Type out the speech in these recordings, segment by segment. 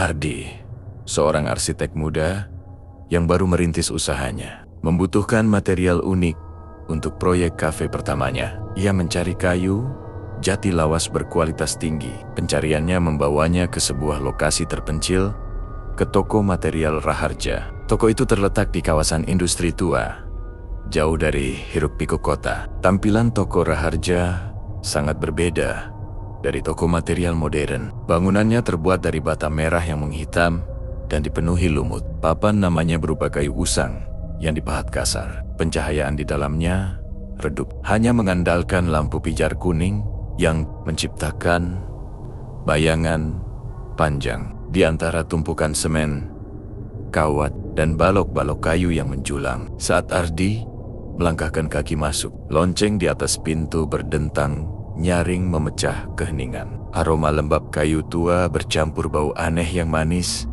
Ardi, seorang arsitek muda yang baru merintis usahanya, membutuhkan material unik untuk proyek kafe pertamanya. Ia mencari kayu jati lawas berkualitas tinggi. Pencariannya membawanya ke sebuah lokasi terpencil, ke toko material Raharja. Toko itu terletak di kawasan industri tua, jauh dari hiruk-pikuk kota. Tampilan toko Raharja sangat berbeda dari toko material modern. Bangunannya terbuat dari bata merah yang menghitam dan dipenuhi lumut. Papan namanya berupa kayu usang yang dipahat kasar. Pencahayaan di dalamnya redup, hanya mengandalkan lampu pijar kuning yang menciptakan bayangan panjang di antara tumpukan semen, kawat, dan balok-balok kayu yang menjulang. Saat Ardi melangkahkan kaki masuk, lonceng di atas pintu berdentang nyaring memecah keheningan. Aroma lembab kayu tua bercampur bau aneh yang manis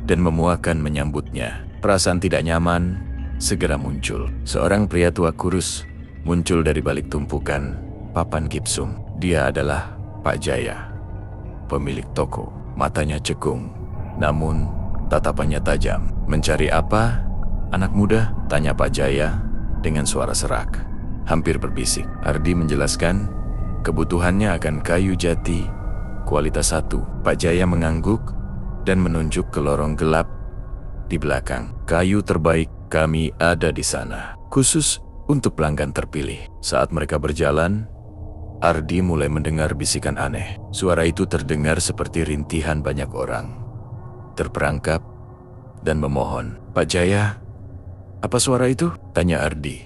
dan memuakan menyambutnya. Perasaan tidak nyaman segera muncul. Seorang pria tua kurus muncul dari balik tumpukan papan gipsum. Dia adalah Pak Jaya, pemilik toko. Matanya cekung, namun tatapannya tajam. "Mencari apa, anak muda?" tanya Pak Jaya dengan suara serak, hampir berbisik. Ardi menjelaskan kebutuhannya akan kayu jati kualitas 1. Pak Jaya mengangguk dan menunjuk ke lorong gelap di belakang. "Kayu terbaik kami ada di sana, khusus untuk pelanggan terpilih." Saat mereka berjalan, Ardi mulai mendengar bisikan aneh. Suara itu terdengar seperti rintihan banyak orang terperangkap dan memohon. "Pak Jaya, apa suara itu?" tanya Ardi,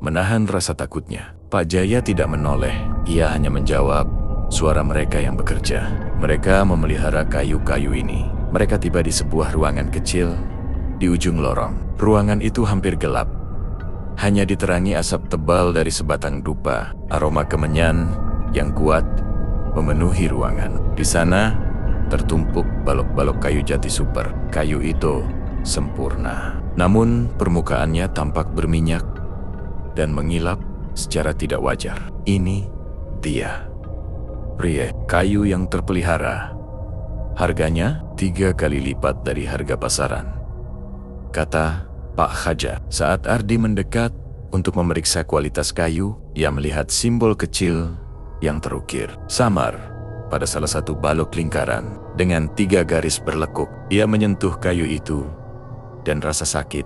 menahan rasa takutnya. Pak Jaya tidak menoleh. Ia hanya menjawab, "Suara mereka yang bekerja. Mereka memelihara kayu-kayu ini." Mereka tiba di sebuah ruangan kecil di ujung lorong. Ruangan itu hampir gelap, hanya diterangi asap tebal dari sebatang dupa. Aroma kemenyan yang kuat memenuhi ruangan. Di sana tertumpuk balok-balok kayu jati super. Kayu itu sempurna, namun permukaannya tampak berminyak dan mengilap secara tidak wajar. Ini dia, pria kayu yang terpelihara. Harganya 3 kali lipat dari harga pasaran, kata Pak Haja. Saat Ardi mendekat untuk memeriksa kualitas kayu, ia melihat simbol kecil yang terukir samar pada salah satu balok lingkaran dengan 3 garis berlekuk. Ia menyentuh kayu itu dan rasa sakit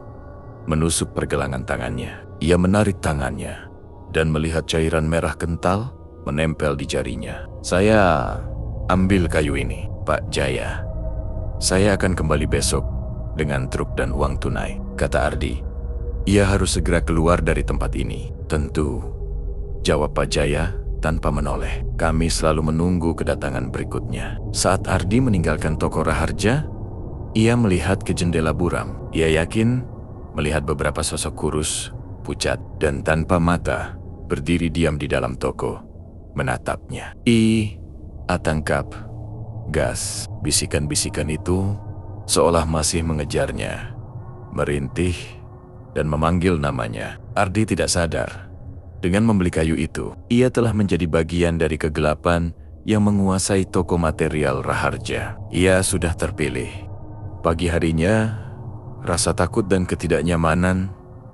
menusuk pergelangan tangannya. Ia menarik tangannya dan melihat cairan merah kental menempel di jarinya. "Saya ambil kayu ini, Pak Jaya. Saya akan kembali besok dengan truk dan uang tunai," kata Ardi. "Ia harus segera keluar dari tempat ini." "Tentu," jawab Pak Jaya tanpa menoleh. "Kami selalu menunggu kedatangan berikutnya." Saat Ardi meninggalkan toko Raharja, ia melihat ke jendela buram. Ia yakin melihat beberapa sosok kurus, pucat, dan tanpa mata berdiri diam di dalam toko, menatapnya. "Tangkap gas." Bisikan-bisikan itu seolah masih mengejarnya, merintih dan memanggil namanya. Ardi tidak sadar, dengan membeli kayu itu, ia telah menjadi bagian dari kegelapan yang menguasai toko material Raharja. Ia sudah terpilih. Pagi harinya, rasa takut dan ketidaknyamanan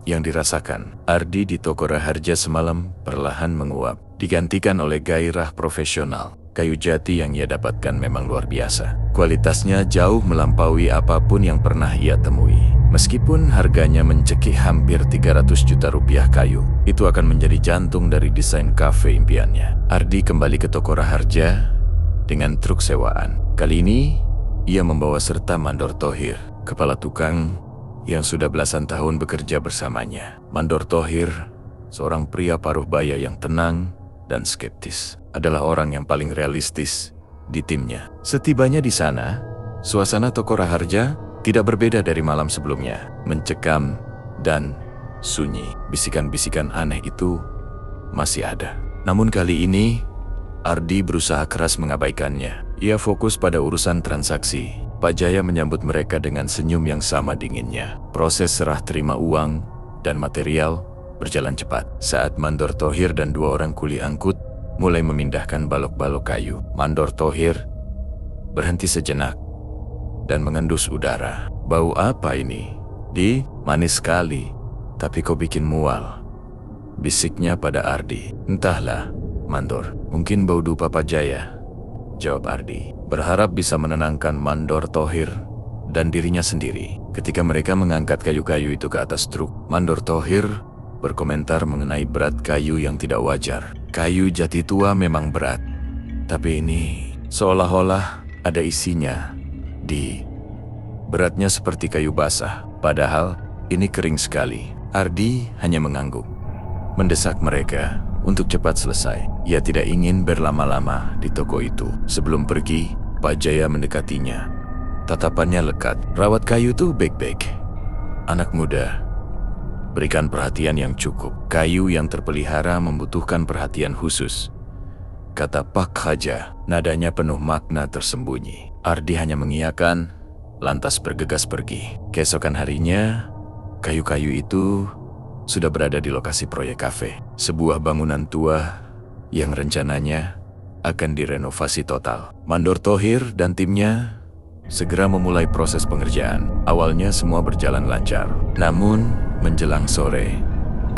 yang dirasakan Ardi di toko Raharja semalam perlahan menguap, digantikan oleh gairah profesional. Kayu jati yang ia dapatkan memang luar biasa. Kualitasnya jauh melampaui apapun yang pernah ia temui. Meskipun harganya mencekik hampir 300 juta rupiah, kayu itu akan menjadi jantung dari desain kafe impiannya. Ardi kembali ke toko Raharja dengan truk sewaan. Kali ini, ia membawa serta Mandor Thohir, kepala tukang yang sudah belasan tahun bekerja bersamanya. Mandor Thohir, seorang pria paruh baya yang tenang dan skeptis, adalah orang yang paling realistis di timnya. Setibanya di sana, suasana toko Raharja tidak berbeda dari malam sebelumnya, mencekam dan sunyi. Bisikan-bisikan aneh itu masih ada. Namun kali ini, Ardi berusaha keras mengabaikannya. Ia fokus pada urusan transaksi. Pak Jaya menyambut mereka dengan senyum yang sama dinginnya. Proses serah terima uang dan material berjalan cepat. Saat Mandor Thohir dan 2 orang kuli angkut mulai memindahkan balok-balok kayu, Mandor Thohir berhenti sejenak dan mengendus udara. Bau apa ini? Manis sekali, tapi kok bikin mual, bisiknya pada Ardi. Entahlah, Mandor, mungkin bau dupa Pak Jaya, jawab Ardi, berharap bisa menenangkan Mandor Thohir dan dirinya sendiri. Ketika mereka mengangkat kayu-kayu itu ke atas truk, Mandor Thohir berkomentar mengenai berat kayu yang tidak wajar. Kayu jati tua memang berat, tapi ini seolah-olah ada isinya. Beratnya seperti kayu basah, padahal ini kering sekali. Ardi hanya mengangguk, mendesak mereka untuk cepat selesai. Ia tidak ingin berlama-lama di toko itu. Sebelum pergi, Pak Jaya mendekatinya. Tatapannya lekat. Rawat kayu itu baik-baik, anak muda. Berikan perhatian yang cukup. Kayu yang terpelihara membutuhkan perhatian khusus, kata Pak Haja. Nadanya penuh makna tersembunyi. Ardi hanya mengiyakan, lantas bergegas pergi. Keesokan harinya, kayu-kayu itu sudah berada di lokasi proyek kafe. Sebuah bangunan tua yang rencananya akan direnovasi total. Mandor Thohir dan timnya segera memulai proses pengerjaan. Awalnya semua berjalan lancar. Namun, menjelang sore,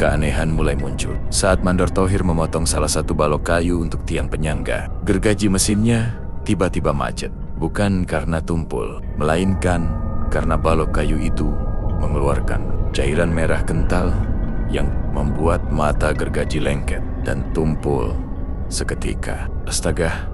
keanehan mulai muncul. Saat Mandor Thohir memotong salah satu balok kayu untuk tiang penyangga, gergaji mesinnya tiba-tiba macet. Bukan karena tumpul, melainkan karena balok kayu itu mengeluarkan cairan merah kental yang membuat mata gergaji lengket dan tumpul seketika. Astaga,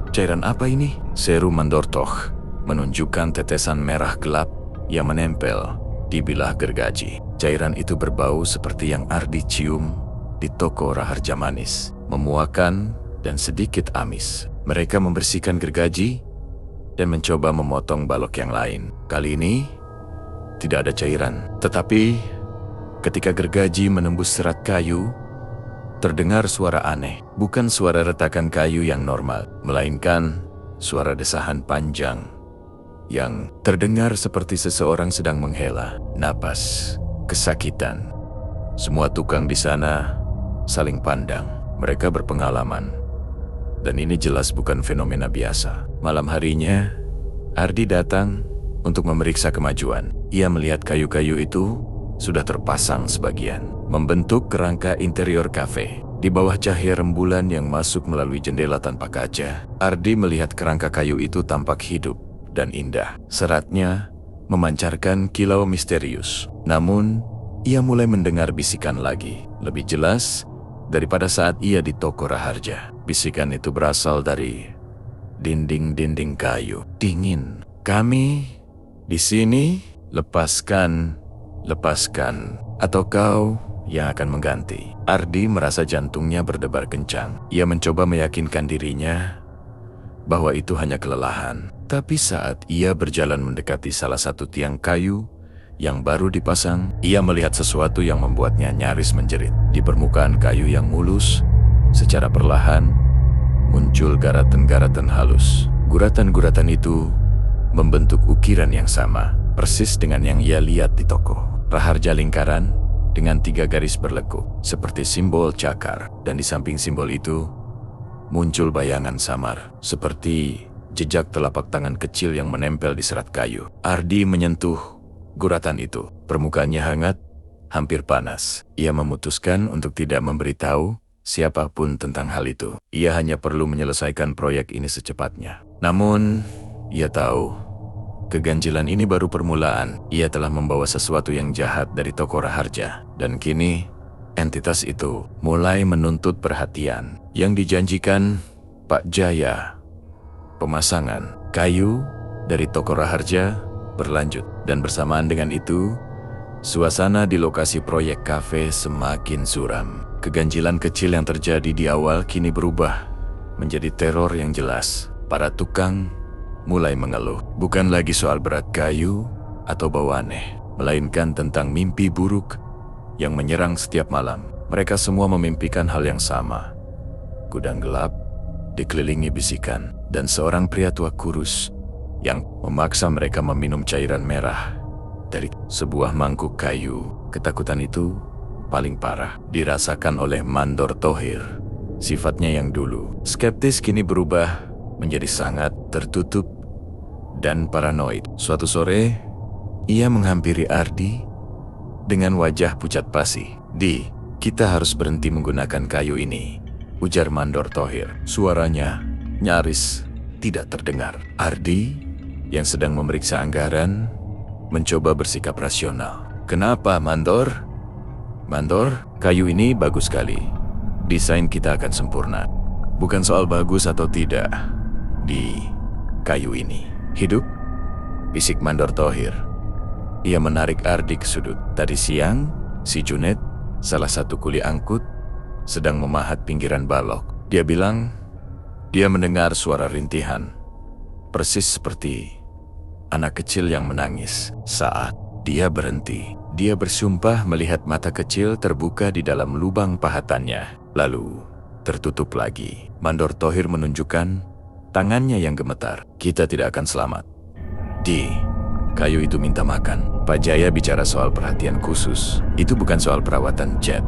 cairan apa ini? Seru Mandor Thohir menunjukkan tetesan merah gelap yang menempel di bilah gergaji. Cairan itu berbau seperti yang Ardi cium di toko Raharja Manis, memuakan dan sedikit amis. Mereka membersihkan gergaji dan mencoba memotong balok yang lain. Kali ini tidak ada cairan, tetapi ketika gergaji menembus serat kayu, terdengar suara aneh. Bukan suara retakan kayu yang normal, melainkan suara desahan panjang yang terdengar seperti seseorang sedang menghela napas kesakitan. Semua tukang di sana saling pandang. Mereka berpengalaman, dan ini jelas bukan fenomena biasa. Malam harinya, Ardi datang untuk memeriksa kemajuan. Ia melihat kayu-kayu itu sudah terpasang sebagian, membentuk kerangka interior kafe. Di bawah cahaya rembulan yang masuk melalui jendela tanpa kaca, Ardi melihat kerangka kayu itu tampak hidup dan indah. Seratnya memancarkan kilau misterius. Namun, ia mulai mendengar bisikan lagi, lebih jelas daripada saat ia di toko Raharja. Bisikan itu berasal dari dinding-dinding kayu dingin. Kami di sini, lepaskan, atau kau yang akan mengganti. Ardi merasa jantungnya berdebar kencang. Ia mencoba meyakinkan dirinya bahwa itu hanya kelelahan. Tapi saat ia berjalan mendekati salah satu tiang kayu yang baru dipasang, ia melihat sesuatu yang membuatnya nyaris menjerit. Di permukaan kayu yang mulus, secara perlahan muncul guratan-guratan halus. Guratan-guratan itu membentuk ukiran yang sama, persis dengan yang ia lihat di toko Raharja. Lingkaran dengan 3 garis berlekuk, seperti simbol cakar, dan di samping simbol itu muncul bayangan samar, seperti jejak telapak tangan kecil yang menempel di serat kayu. Ardi menyentuh guratan itu. Permukaannya hangat, hampir panas. Ia memutuskan untuk tidak memberitahu siapapun tentang hal itu. Ia hanya perlu menyelesaikan proyek ini secepatnya. Namun, ia tahu keganjilan ini baru permulaan. Ia telah membawa sesuatu yang jahat dari toko Raharja, dan kini entitas itu mulai menuntut perhatian. Yang dijanjikan Pak Jaya, pemasangan kayu dari toko Raharja berlanjut, dan bersamaan dengan itu, suasana di lokasi proyek kafe semakin suram. Keganjilan kecil yang terjadi di awal kini berubah menjadi teror yang jelas. Para tukang mulai mengeluh, bukan lagi soal berat kayu atau bau aneh, melainkan tentang mimpi buruk yang menyerang setiap malam. Mereka semua memimpikan hal yang sama. Gudang gelap dikelilingi bisikan, dan seorang pria tua kurus yang memaksa mereka meminum cairan merah dari sebuah mangkuk kayu. Ketakutan itu paling parah dirasakan oleh Mandor Thohir. Sifatnya yang dulu skeptis kini berubah menjadi sangat tertutup dan paranoid. Suatu sore, ia menghampiri Ardi dengan wajah pucat pasi. "Di, kita harus berhenti menggunakan kayu ini," ujar Mandor Thohir. Suaranya nyaris tidak terdengar. Ardi, yang sedang memeriksa anggaran, mencoba bersikap rasional. "Kenapa, Mandor?" "Mandor, kayu ini bagus sekali. Desain kita akan sempurna. Bukan soal bagus atau tidak di kayu ini. Hidup?" bisik Mandor Thohir. Ia menarik Ardi ke sudut. Tadi siang, si Junet, salah satu kuli angkut, sedang memahat pinggiran balok. Dia bilang dia mendengar suara rintihan, persis seperti anak kecil yang menangis. Saat dia berhenti, dia bersumpah melihat mata kecil terbuka di dalam lubang pahatannya, lalu tertutup lagi. Mandor Thohir menunjukkan tangannya yang gemetar. "Kita tidak akan selamat. Di, kayu itu minta makan." Pak Jaya bicara soal perhatian khusus. Itu bukan soal perawatan jet,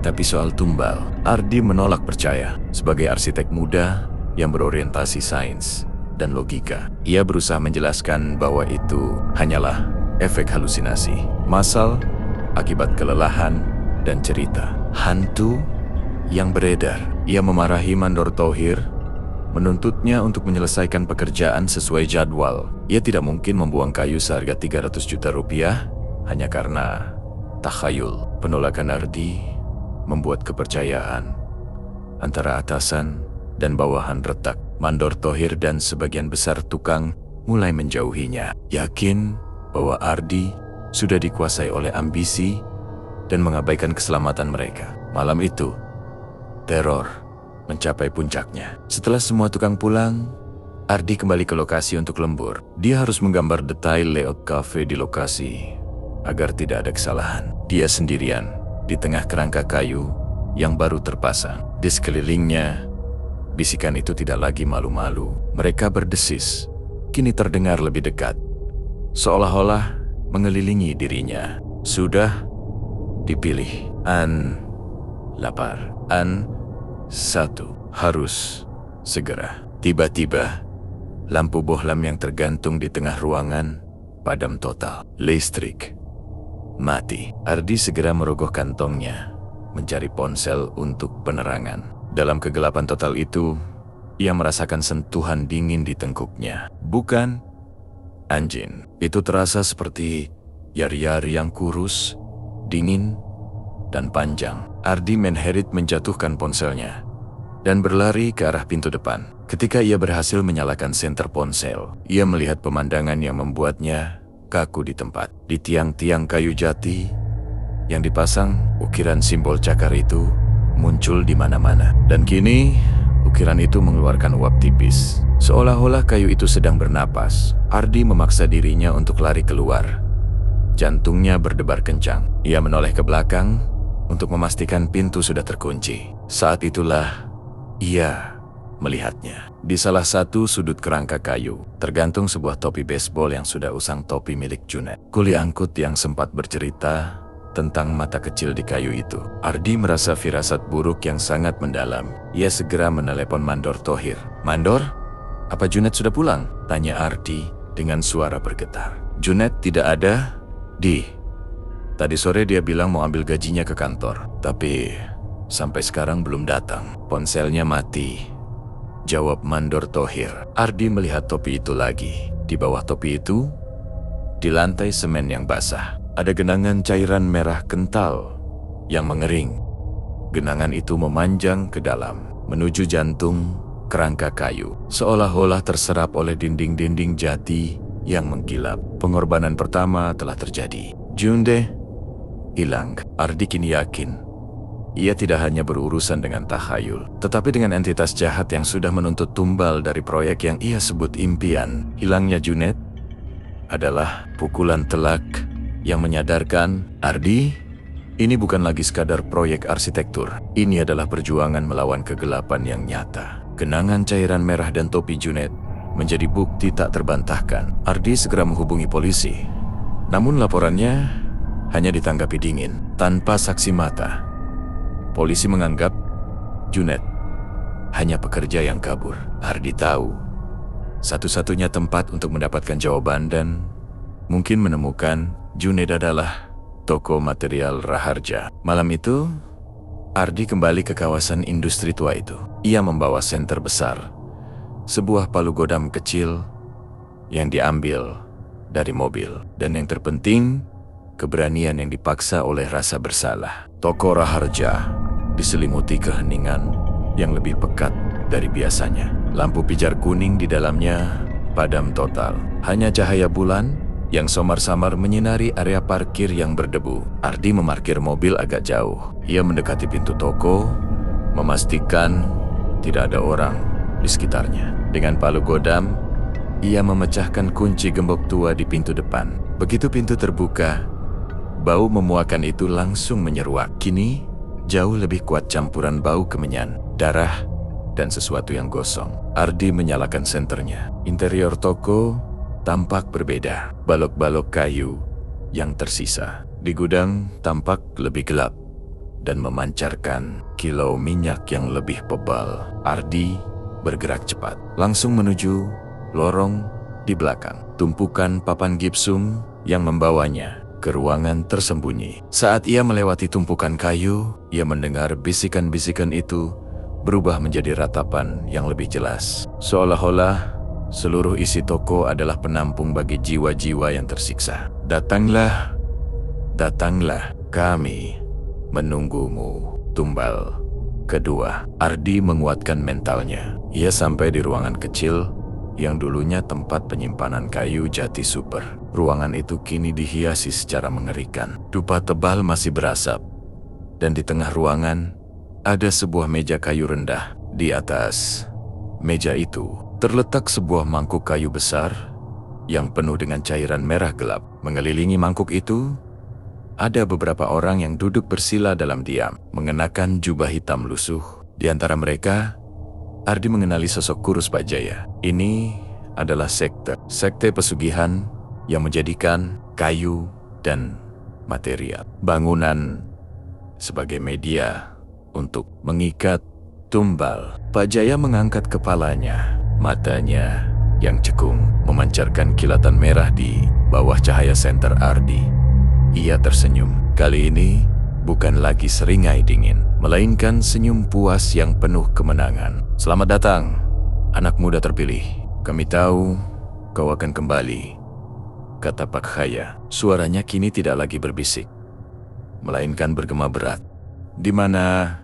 tapi soal tumbal. Ardi menolak percaya. Sebagai arsitek muda yang berorientasi sains dan logika, ia berusaha menjelaskan bahwa itu hanyalah efek halusinasi, masal akibat kelelahan dan cerita hantu yang beredar. Ia memarahi Mandor Thohir, menuntutnya untuk menyelesaikan pekerjaan sesuai jadwal. Ia tidak mungkin membuang kayu seharga 300 juta rupiah hanya karena takhayul. Penolakan Ardi membuat kepercayaan antara atasan dan bawahan retak. Mandor Thohir dan sebagian besar tukang mulai menjauhinya, yakin bahwa Ardi sudah dikuasai oleh ambisi dan mengabaikan keselamatan mereka. Malam itu, teror mencapai puncaknya. Setelah semua tukang pulang, Ardi kembali ke lokasi untuk lembur. Dia harus menggambar detail layout kafe di lokasi agar tidak ada kesalahan. Dia sendirian di tengah kerangka kayu yang baru terpasang. Di sekelilingnya, bisikan itu tidak lagi malu-malu. Mereka berdesis, kini terdengar lebih dekat, seolah-olah mengelilingi dirinya. Sudah dipilih. Lapar. 1. Harus segera. Tiba-tiba, lampu bohlam yang tergantung di tengah ruangan padam total. Listrik mati. Ardi segera merogoh kantongnya, mencari ponsel untuk penerangan. Dalam kegelapan total itu, ia merasakan sentuhan dingin di tengkuknya. Bukan anjing. Itu terasa seperti yari-yari yang kurus, dingin, dan panjang. Ardi menherit menjatuhkan ponselnya dan berlari ke arah pintu depan. Ketika ia berhasil menyalakan senter ponsel, ia melihat pemandangan yang membuatnya kaku di tempat. Di tiang-tiang kayu jati yang dipasang, ukiran simbol cakar itu muncul di mana-mana. Dan kini, ukiran itu mengeluarkan uap tipis. Seolah-olah kayu itu sedang bernapas. Ardi memaksa dirinya untuk lari keluar. Jantungnya berdebar kencang. Ia menoleh ke belakang untuk memastikan pintu sudah terkunci. Saat itulah ia melihatnya. Di salah satu sudut kerangka kayu, tergantung sebuah topi baseball yang sudah usang topi milik Junet. Kuli angkut yang sempat bercerita tentang mata kecil di kayu itu. Ardi merasa firasat buruk yang sangat mendalam. Ia segera menelepon Mandor Thohir. "Mandor, apa Junet sudah pulang?" tanya Ardi dengan suara bergetar. "Junet tidak ada, Di. Tadi sore dia bilang mau ambil gajinya ke kantor, tapi sampai sekarang belum datang. Ponselnya mati," jawab Mandor Thohir. Ardi melihat topi itu lagi. Di bawah topi itu, di lantai semen yang basah, ada genangan cairan merah kental yang mengering. Genangan itu memanjang ke dalam, menuju jantung kerangka kayu, seolah-olah terserap oleh dinding-dinding jati yang mengkilap. Pengorbanan pertama telah terjadi. Junde hilang. Ardi kini yakin ia tidak hanya berurusan dengan takhayul, tetapi dengan entitas jahat yang sudah menuntut tumbal dari proyek yang ia sebut impian. Hilangnya Junet adalah pukulan telak yang menyadarkan Ardi, ini bukan lagi sekadar proyek arsitektur. Ini adalah perjuangan melawan kegelapan yang nyata. Genangan cairan merah dan topi Junet menjadi bukti tak terbantahkan. Ardi segera menghubungi polisi. Namun laporannya hanya ditanggapi dingin, tanpa saksi mata. Polisi menganggap Junet hanya pekerja yang kabur. Ardi tahu Satu-satunya tempat untuk mendapatkan jawaban dan mungkin menemukan Junaid adalah toko material Raharja. Malam itu, Ardi kembali ke kawasan industri tua itu. Ia membawa senter besar, sebuah palu godam kecil yang diambil dari mobil. Dan yang terpenting, keberanian yang dipaksa oleh rasa bersalah. Toko Raharja diselimuti keheningan yang lebih pekat dari biasanya. Lampu pijar kuning di dalamnya padam total. Hanya cahaya bulan yang samar-samar menyinari area parkir yang berdebu. Ardi memarkir mobil agak jauh. Ia mendekati pintu toko, memastikan tidak ada orang di sekitarnya. Dengan palu godam, ia memecahkan kunci gembok tua di pintu depan. Begitu pintu terbuka, bau memuakan itu langsung menyeruak. Kini, jauh lebih kuat campuran bau kemenyan, darah, dan sesuatu yang gosong. Ardi menyalakan senternya. Interior toko tampak berbeda. Balok-balok kayu yang tersisa di gudang tampak lebih gelap dan memancarkan kilau minyak yang lebih tebal. Ardi bergerak cepat, langsung menuju lorong di belakang. Tumpukan papan gipsum yang membawanya ke ruangan tersembunyi. Saat ia melewati tumpukan kayu, ia mendengar bisikan-bisikan itu berubah menjadi ratapan yang lebih jelas. Seolah-olah seluruh isi toko adalah penampung bagi jiwa-jiwa yang tersiksa. Datanglah, datanglah, kami menunggumu. Tumbal kedua. Ardi menguatkan mentalnya. Ia sampai di ruangan kecil yang dulunya tempat penyimpanan kayu jati super. Ruangan itu kini dihiasi secara mengerikan. Dupa tebal masih berasap, dan di tengah ruangan ada sebuah meja kayu rendah. Di atas meja itu terletak sebuah mangkuk kayu besar yang penuh dengan cairan merah gelap. Mengelilingi mangkuk itu, ada beberapa orang yang duduk bersila dalam diam, mengenakan jubah hitam lusuh. Di antara mereka, Ardi mengenali sosok kurus Pak Jaya. Ini adalah sekte pesugihan yang menjadikan kayu dan material bangunan sebagai media untuk mengikat tumbal. Pak Jaya mengangkat kepalanya. Matanya yang cekung memancarkan kilatan merah di bawah cahaya senter Ardi. Ia tersenyum. Kali ini bukan lagi seringai dingin, melainkan senyum puas yang penuh kemenangan. Selamat datang, anak muda terpilih. Kami tahu kau akan kembali, kata Pak Jaya. Suaranya kini tidak lagi berbisik, melainkan bergema berat. Di mana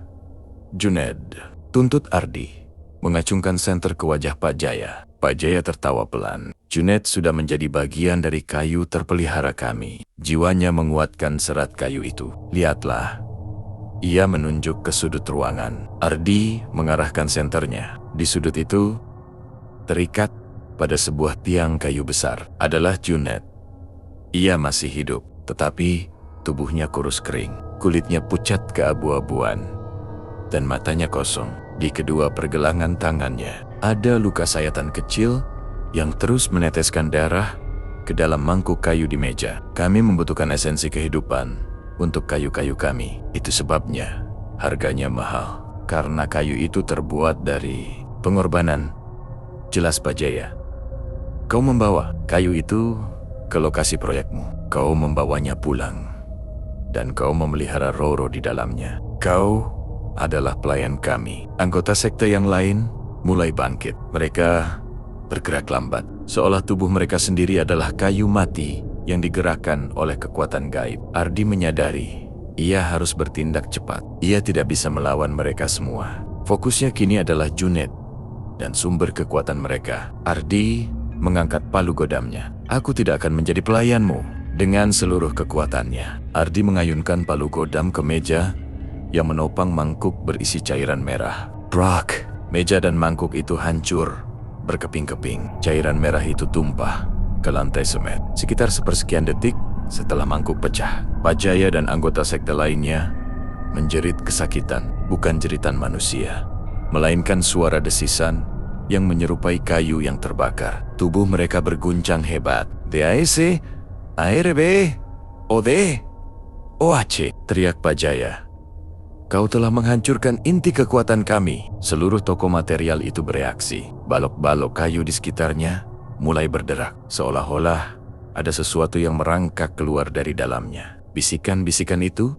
Junaid? Tuntut Ardi, mengacungkan senter ke wajah Pak Jaya. Pak Jaya tertawa pelan. Junaid sudah menjadi bagian dari kayu terpelihara kami. Jiwanya menguatkan serat kayu itu. Lihatlah. Ia menunjuk ke sudut ruangan. Ardi mengarahkan senternya. Di sudut itu, terikat pada sebuah tiang kayu besar, adalah Junaid. Ia masih hidup, tetapi tubuhnya kurus kering. Kulitnya pucat keabu-abuan, dan matanya kosong. Di kedua pergelangan tangannya ada luka sayatan kecil yang terus meneteskan darah ke dalam mangkuk kayu di meja. Kami membutuhkan esensi kehidupan untuk kayu-kayu kami. Itu sebabnya harganya mahal, karena kayu itu terbuat dari pengorbanan. Jelas Pak Jaya. Kau membawa kayu itu ke lokasi proyekmu. Kau membawanya pulang, dan kau memelihara Roro di dalamnya. Kau adalah pelayan kami. Anggota sekte yang lain mulai bangkit. Mereka bergerak lambat, seolah tubuh mereka sendiri adalah kayu mati yang digerakkan oleh kekuatan gaib. Ardi menyadari ia harus bertindak cepat. Ia tidak bisa melawan mereka semua. Fokusnya kini adalah Junaid dan sumber kekuatan mereka. Ardi mengangkat palu godamnya. Aku tidak akan menjadi pelayanmu. Dengan seluruh kekuatannya, Ardi mengayunkan palu godam ke meja yang menopang mangkuk berisi cairan merah. Brak! Meja dan mangkuk itu hancur berkeping-keping. Cairan merah itu tumpah ke lantai semen. Sekitar sepersekian detik setelah mangkuk pecah, Pak Jaya dan anggota sekte lainnya menjerit kesakitan. Bukan jeritan manusia, melainkan suara desisan yang menyerupai kayu yang terbakar. Tubuh mereka berguncang hebat. DAC, ARB, OD, OAC, teriak Pak Jaya. kau telah menghancurkan inti kekuatan kami. Seluruh toko material itu bereaksi. Balok-balok kayu di sekitarnya mulai berderak, seolah-olah ada sesuatu yang merangkak keluar dari dalamnya. Bisikan-bisikan itu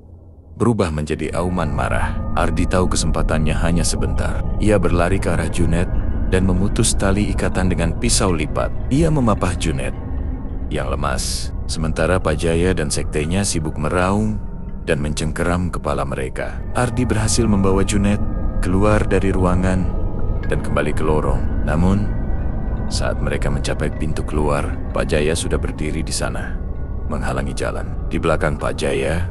berubah menjadi auman marah. Ardi tahu kesempatannya hanya sebentar. Ia berlari ke arah Junet dan memutus tali ikatan dengan pisau lipat. Ia memapah Junet yang lemas, sementara Pak Jaya dan sektenya sibuk meraung dan mencengkeram kepala mereka. Ardi berhasil membawa Junet keluar dari ruangan dan kembali ke lorong. Namun, saat mereka mencapai pintu keluar, Pak Jaya sudah berdiri di sana, menghalangi jalan. Di belakang Pak Jaya,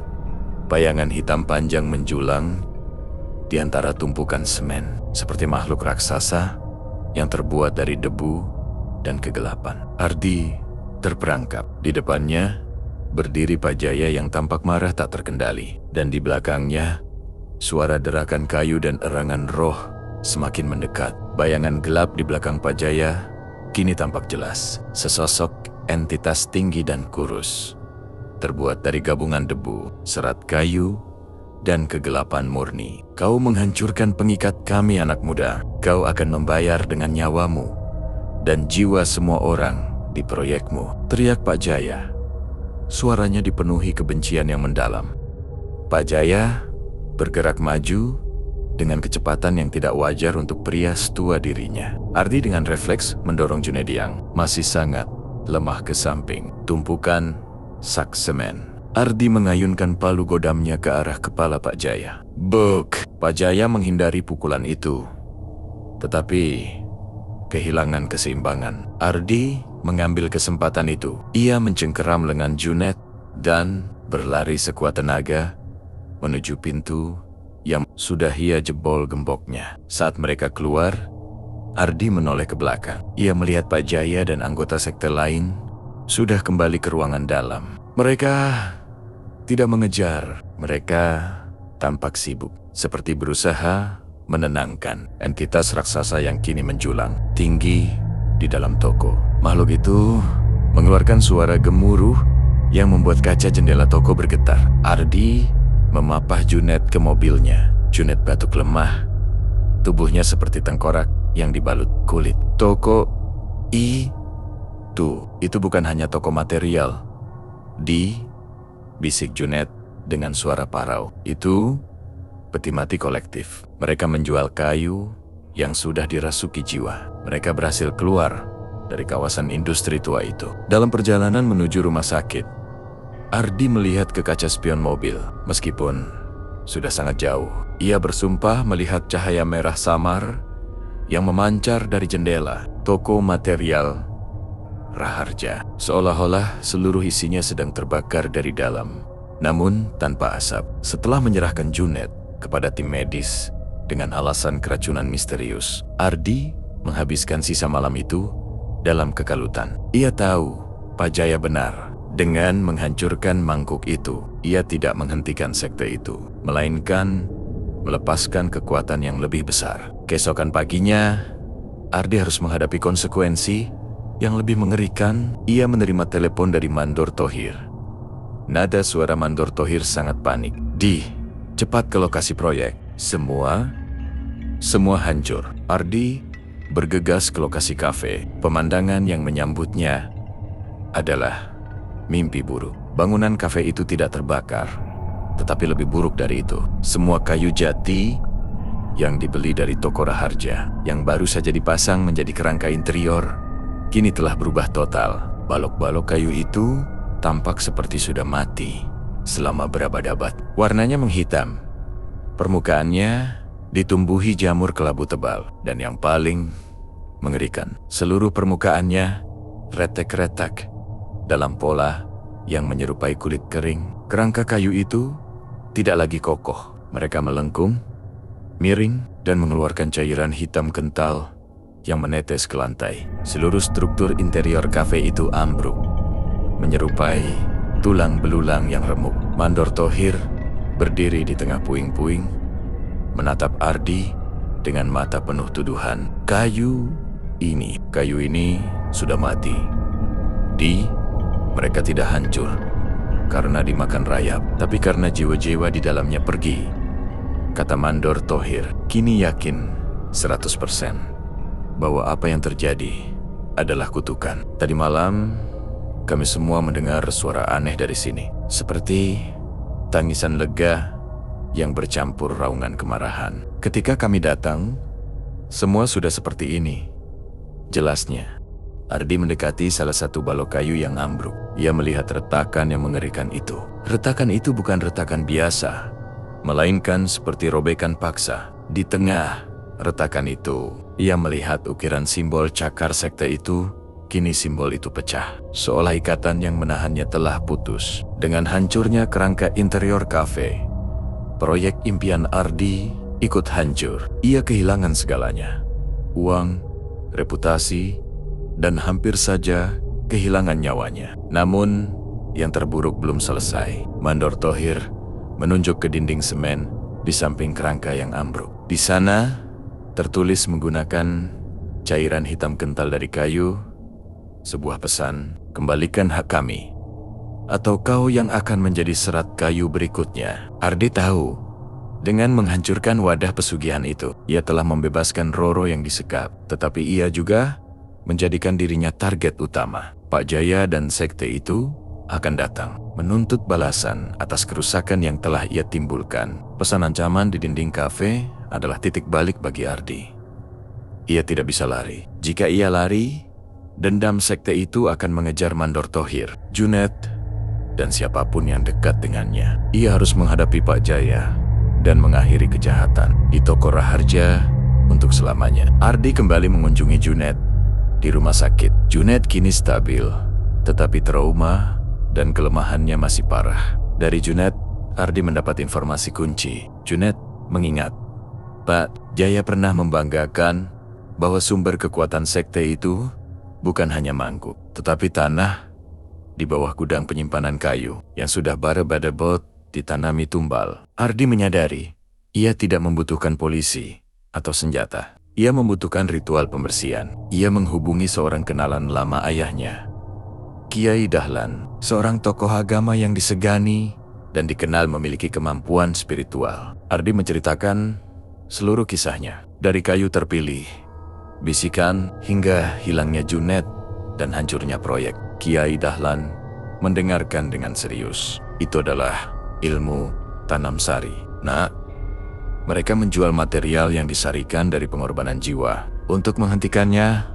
bayangan hitam panjang menjulang di antara tumpukan semen, seperti makhluk raksasa yang terbuat dari debu dan kegelapan. Ardi terperangkap. Di depannya berdiri Pak Jaya yang tampak marah tak terkendali, dan di belakangnya suara derakan kayu dan erangan roh semakin mendekat. Bayangan gelap di belakang Pak Jaya kini tampak jelas. Sesosok entitas tinggi dan kurus, terbuat dari gabungan debu, serat kayu, dan kegelapan murni. Kau menghancurkan pengikat kami, anak muda. Kau akan membayar dengan nyawamu dan jiwa semua orang di proyekmu, teriak Pak Jaya. Suaranya dipenuhi kebencian yang mendalam. Pak Jaya bergerak maju dengan kecepatan yang tidak wajar untuk pria setua dirinya. Ardi dengan refleks mendorong Junet yang masih sangat lemah ke samping tumpukan sak semen. Ardi mengayunkan palu godamnya ke arah kepala Pak Jaya. Buk! Pak Jaya menghindari pukulan itu, tetapi kehilangan keseimbangan. Ardi mengambil kesempatan itu. Ia mencengkeram lengan Junet dan berlari sekuat tenaga menuju pintu yang sudah ia jebol gemboknya. Saat mereka keluar, Ardi menoleh ke belakang. Ia melihat Pak Jaya dan anggota sekte lain sudah kembali ke ruangan dalam. Mereka tidak mengejar. Mereka tampak sibuk, seperti berusaha menenangkan entitas raksasa yang kini menjulang tinggi di dalam toko. Makhluk itu mengeluarkan suara gemuruh yang membuat kaca jendela toko bergetar. Ardi memapah Junet ke mobilnya. Junet batuk lemah, tubuhnya seperti tengkorak yang dibalut kulit. Toko itu bukan hanya toko material. Bisik Junet dengan suara parau. Itu peti mati kolektif. Mereka menjual kayu yang sudah dirasuki jiwa. Mereka berhasil keluar dari kawasan industri tua itu. Dalam perjalanan menuju rumah sakit, Ardi melihat ke kaca spion mobil. Meskipun sudah sangat jauh, ia bersumpah melihat cahaya merah samar yang memancar dari jendela toko material Raharja. Seolah-olah seluruh isinya sedang terbakar dari dalam, namun tanpa asap. Setelah menyerahkan Junet kepada tim medis dengan alasan keracunan misterius, Ardi menghabiskan sisa malam itu dalam kekalutan. Ia tahu Pak Jaya benar. Dengan menghancurkan mangkuk itu, ia tidak menghentikan sekte itu, melainkan melepaskan kekuatan yang lebih besar. Keesokan paginya, Ardi harus menghadapi konsekuensi yang lebih mengerikan. Ia menerima telepon dari Mandor Thohir. Nada suara Mandor Thohir sangat panik. Cepat ke lokasi proyek. Semua hancur. Ardi bergegas ke lokasi kafe. Pemandangan yang menyambutnya adalah mimpi buruk. Bangunan kafe itu tidak terbakar, tetapi lebih buruk dari itu. Semua kayu jati yang dibeli dari toko Raharja, yang baru saja dipasang menjadi kerangka interior, kini telah berubah total. Balok-balok kayu itu tampak seperti sudah mati selama berabad-abad. Warnanya menghitam. Permukaannya ditumbuhi jamur kelabu tebal. Dan yang paling mengerikan, seluruh permukaannya retak-retak dalam pola yang menyerupai kulit kering. Kerangka kayu itu tidak lagi kokoh. Mereka melengkung, miring, dan mengeluarkan cairan hitam kental yang menetes ke lantai. Seluruh struktur interior kafe itu ambruk, menyerupai tulang belulang yang remuk. Mandor Thohir berdiri di tengah puing-puing, menatap Ardi dengan mata penuh tuduhan. Kayu ini sudah mati. Mereka tidak hancur karena dimakan rayap, tapi karena jiwa-jiwa di dalamnya pergi kata Mandor Thohir. Kini yakin 100% bahwa apa yang terjadi adalah kutukan. Tadi malam, kami semua mendengar suara aneh dari sini. Seperti tangisan lega yang bercampur raungan kemarahan. Ketika kami datang, semua sudah seperti ini. Jelasnya, Ardi mendekati salah satu balok kayu yang ambruk. Ia melihat retakan yang mengerikan itu. Retakan itu bukan retakan biasa, melainkan seperti robekan paksa. Di tengah retakan itu, ia melihat ukiran simbol cakar sekte itu. Kini simbol itu pecah, seolah ikatan yang menahannya telah putus. Dengan hancurnya kerangka interior kafe, proyek impian Ardi ikut hancur. Ia kehilangan segalanya. Uang, reputasi, dan hampir saja kehilangan nyawanya. Namun, yang terburuk belum selesai. Mandor Thohir menunjuk ke dinding semen di samping kerangka yang ambruk. Di sana, tertulis menggunakan cairan hitam kental dari kayu, sebuah pesan, kembalikan hak kami, atau kau yang akan menjadi serat kayu berikutnya. Ardi tahu, dengan menghancurkan wadah pesugihan itu, ia telah membebaskan Roro yang disekap. Tetapi ia juga menjadikan dirinya target utama. Pak Jaya dan sekte itu akan datang, menuntut balasan atas kerusakan yang telah ia timbulkan. Pesan ancaman di dinding kafe adalah titik balik bagi Ardi. Ia tidak bisa lari. Jika ia lari, dendam sekte itu akan mengejar Mandor Thohir, Junet, dan siapapun yang dekat dengannya. Ia harus menghadapi Pak Jaya dan mengakhiri kejahatan di toko Raharja untuk selamanya. Ardi kembali mengunjungi Junet di rumah sakit. Junet kini stabil, tetapi trauma dan kelemahannya masih parah. Dari Junet, Ardi mendapat informasi kunci. Junet mengingat, Pak Jaya pernah membanggakan bahwa sumber kekuatan sekte itu bukan hanya mangkuk, tetapi tanah di bawah gudang penyimpanan kayu yang sudah bara-badabot ditanami tumbal. Ardi menyadari ia tidak membutuhkan polisi atau senjata. Ia membutuhkan ritual pembersihan. Ia menghubungi seorang kenalan lama ayahnya, Kiai Dahlan, seorang tokoh agama yang disegani dan dikenal memiliki kemampuan spiritual. Ardi menceritakan seluruh kisahnya, dari kayu terpilih, bisikan, hingga hilangnya Junet dan hancurnya proyek. Kiai Dahlan mendengarkan dengan serius. Itu adalah ilmu tanam sari. Nak, mereka menjual material yang disarikan dari pengorbanan jiwa. Untuk menghentikannya,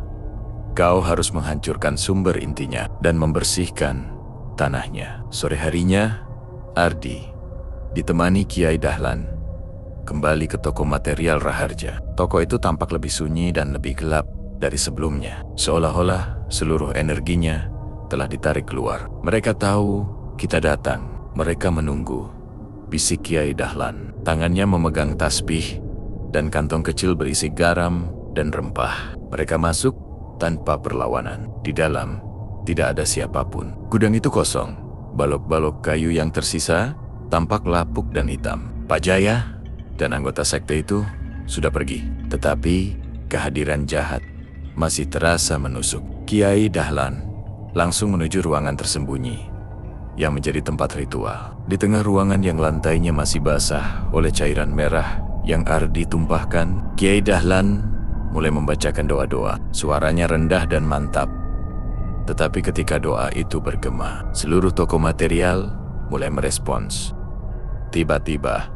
kau harus menghancurkan sumber intinya dan membersihkan tanahnya. Sore harinya, Ardi ditemani Kiai Dahlan kembali ke toko material Raharja. Toko itu tampak lebih sunyi dan lebih gelap dari sebelumnya. Seolah-olah seluruh energinya telah ditarik keluar. Mereka tahu kita datang. Mereka menunggu, bisik Kiai Dahlan. Tangannya memegang tasbih dan kantong kecil berisi garam dan rempah. Mereka masuk tanpa perlawanan. Di dalam tidak ada siapapun. Gudang itu kosong. Balok-balok kayu yang tersisa tampak lapuk dan hitam. Pak Jaya dan anggota sekte itu sudah pergi. Tetapi kehadiran jahat masih terasa menusuk. Kiai Dahlan langsung menuju ruangan tersembunyi yang menjadi tempat ritual. Di tengah ruangan yang lantainya masih basah oleh cairan merah yang Ardi tumpahkan, Kiai Dahlan mulai membacakan doa-doa. Suaranya rendah dan mantap. Tetapi ketika doa itu bergema, seluruh toko material mulai merespons. Tiba-tiba,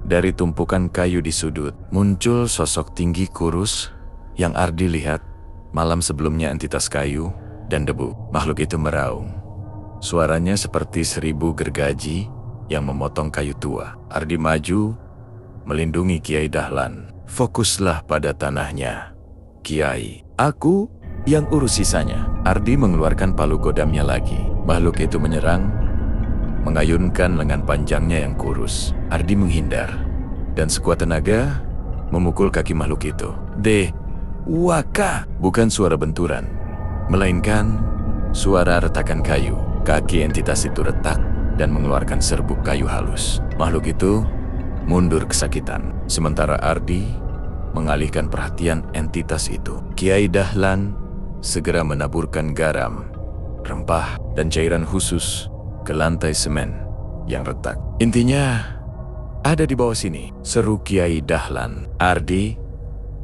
dari tumpukan kayu di sudut, muncul sosok tinggi kurus yang Ardi lihat malam sebelumnya entitas kayu dan debu. Makhluk itu meraung. Suaranya seperti 1000 gergaji yang memotong kayu tua. Ardi maju, melindungi Kiai Dahlan. Fokuslah pada tanahnya, Kiai. Aku yang urus sisanya. Ardi mengeluarkan palu godamnya lagi. Makhluk itu menyerang, mengayunkan lengan panjangnya yang kurus. Ardi menghindar, dan sekuat tenaga memukul kaki makhluk itu. Waka! Bukan suara benturan, melainkan suara retakan kayu. Kaki entitas itu retak dan mengeluarkan serbuk kayu halus. Makhluk itu mundur kesakitan, sementara Ardi mengalihkan perhatian entitas itu. Kiai Dahlan segera menaburkan garam, rempah, dan cairan khusus ke lantai semen yang retak. Intinya, Ada di bawah sini, seru Kiai Dahlan. Ardi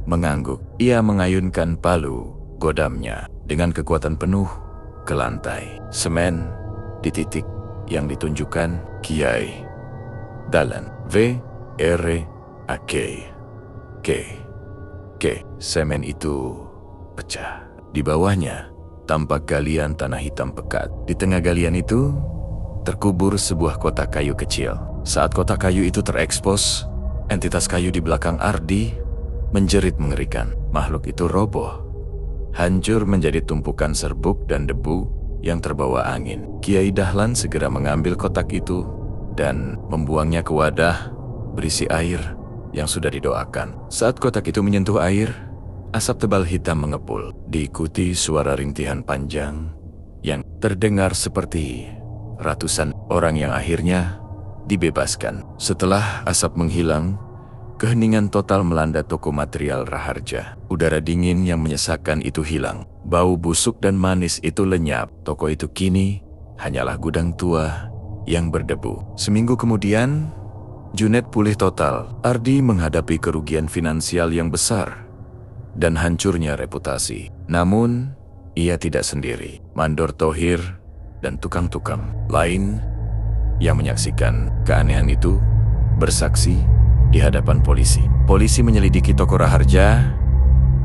mengangguk. Ia mengayunkan palu godamnya dengan kekuatan penuh ke lantai. Semen di titik yang ditunjukkan Kiai Dahlan. V-R-A-K. K. Semen itu pecah. Di bawahnya tampak galian tanah hitam pekat. Di tengah galian itu terkubur sebuah kotak kayu kecil. Saat kotak kayu itu terekspos, entitas kayu di belakang Ardi menjerit mengerikan. Makhluk itu roboh, hancur menjadi tumpukan serbuk dan debu yang terbawa angin. Kiai Dahlan segera mengambil kotak itu dan membuangnya ke wadah berisi air yang sudah didoakan. Saat kotak itu menyentuh air, asap tebal hitam mengepul, diikuti suara rintihan panjang yang terdengar seperti ratusan orang yang akhirnya dibebaskan. Setelah asap menghilang, keheningan total melanda toko material Raharja. Udara dingin yang menyesakkan itu hilang. Bau busuk dan manis itu lenyap. Toko itu kini hanyalah gudang tua yang berdebu. Seminggu kemudian, Junet pulih total. Ardi menghadapi kerugian finansial yang besar dan hancurnya reputasi. Namun, ia tidak sendiri. Mandor Thohir dan tukang-tukang lain yang menyaksikan keanehan itu bersaksi di hadapan polisi. Polisi menyelidiki toko Raharja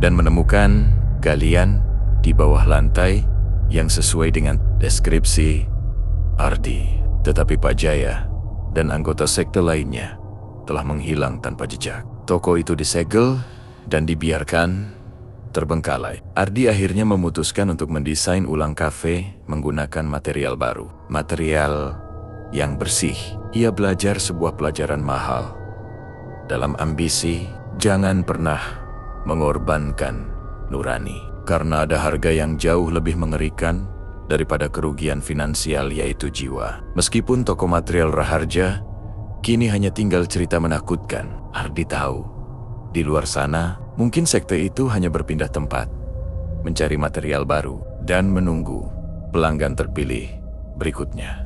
dan menemukan galian di bawah lantai yang sesuai dengan deskripsi Ardi. Tetapi Pak Jaya dan anggota sekte lainnya telah menghilang tanpa jejak. Toko itu disegel dan dibiarkan terbengkalai. Ardi akhirnya memutuskan untuk mendesain ulang kafe menggunakan material baru. Material yang bersih. Ia belajar sebuah pelajaran mahal. Dalam ambisi, jangan pernah mengorbankan nurani. Karena ada harga yang jauh lebih mengerikan daripada kerugian finansial, yaitu jiwa. Meskipun toko material Raharja kini hanya tinggal cerita menakutkan, Ardi tahu di luar sana mungkin sekte itu hanya berpindah tempat, mencari material baru dan menunggu pelanggan terpilih berikutnya.